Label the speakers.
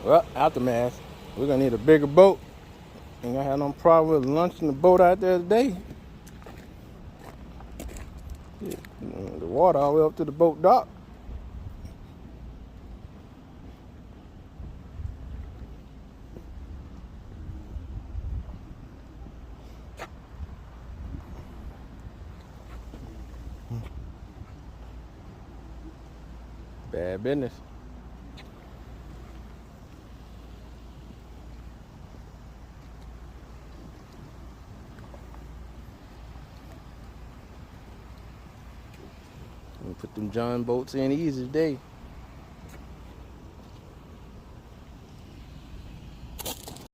Speaker 1: Well, aftermath. We're gonna need a bigger boat. Ain't gonna have no problem with launching the boat out there today. The water all the way up to the boat dock. Bad business. We put them John boats in easy today.